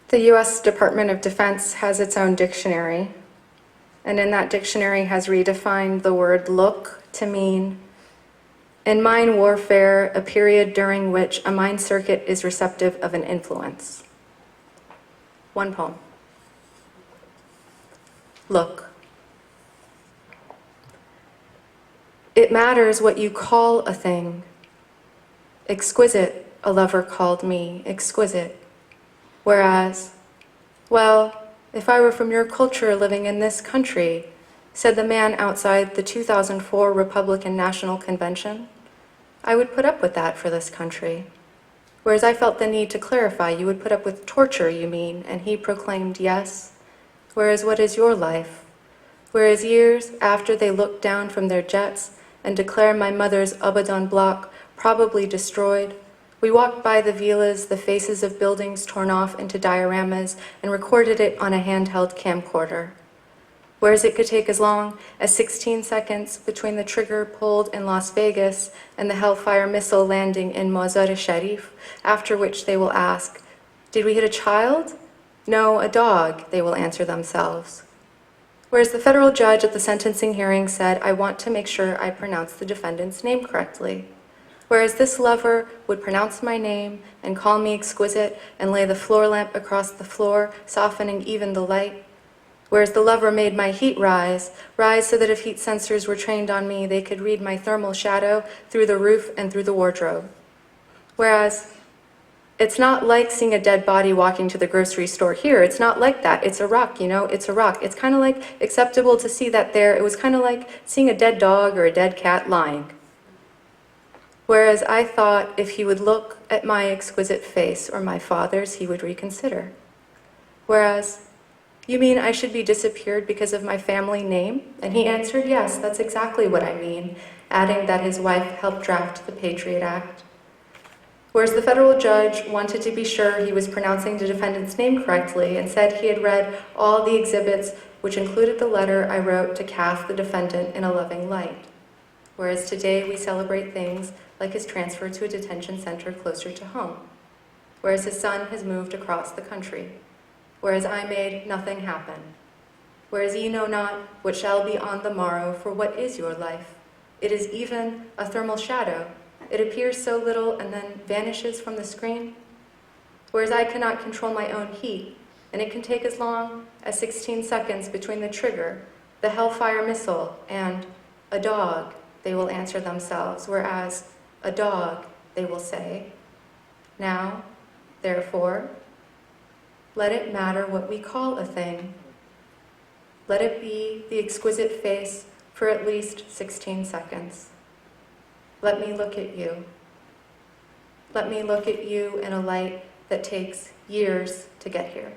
The U.S. Department of Defense has its own dictionary, and in that dictionary has redefined the word look to mean, in mind warfare, a period during which a mind circuit is receptive of an influence. One poem. Look. It matters what you call a thing. Exquisite, a lover called me, exquisite. Whereas, well, if I were from your culture living in this country, said the man outside the 2004 Republican National Convention, I would put up with that for this country. Whereas I felt the need to clarify, you would put up with torture, you mean, and he proclaimed yes. Whereas what is your life? Whereas years after they look down from their jets and declare my mother's Abadan block probably destroyed, we walked by the villas, the faces of buildings torn off into dioramas, and recorded it on a handheld camcorder. Whereas it could take as long as 16 seconds between the trigger pulled in Las Vegas and the Hellfire missile landing in Solmaz Sharif, after which they will ask, did we hit a child? No, a dog, they will answer themselves. Whereas the federal judge at the sentencing hearing said, I want to make sure I pronounce the defendant's name correctly. Whereas this lover would pronounce my name and call me exquisite and lay the floor lamp across the floor, softening even the light. Whereas the lover made my heat rise so that if heat sensors were trained on me, they could read my thermal shadow through the roof and through the wardrobe. Whereas it's not like seeing a dead body walking to the grocery store here. It's not like that. It's Iraq, you know, it's Iraq. It's kind of like acceptable to see that there. It was kind of like seeing a dead dog or a dead cat lying. Whereas I thought if he would look at my exquisite face or my father's, he would reconsider. Whereas, you mean I should be disappeared because of my family name? And he answered, yes, that's exactly what I mean, adding that his wife helped draft the Patriot Act. Whereas the federal judge wanted to be sure he was pronouncing the defendant's name correctly and said he had read all the exhibits, which included the letter I wrote to cast the defendant in a loving light. Whereas today we celebrate things like his transfer to a detention center closer to home. Whereas his son has moved across the country. Whereas I made nothing happen. Whereas ye know not what shall be on the morrow, for what is your life? It is even a thermal shadow. It appears so little and then vanishes from the screen. Whereas I cannot control my own heat, and it can take as long as 16 seconds between the trigger, the Hellfire missile, and a dog, they will answer themselves, whereas a dog, they will say. Now, therefore, let it matter what we call a thing. Let it be the exquisite face for at least 16 seconds. Let me look at you. Let me look at you in a light that takes years to get here.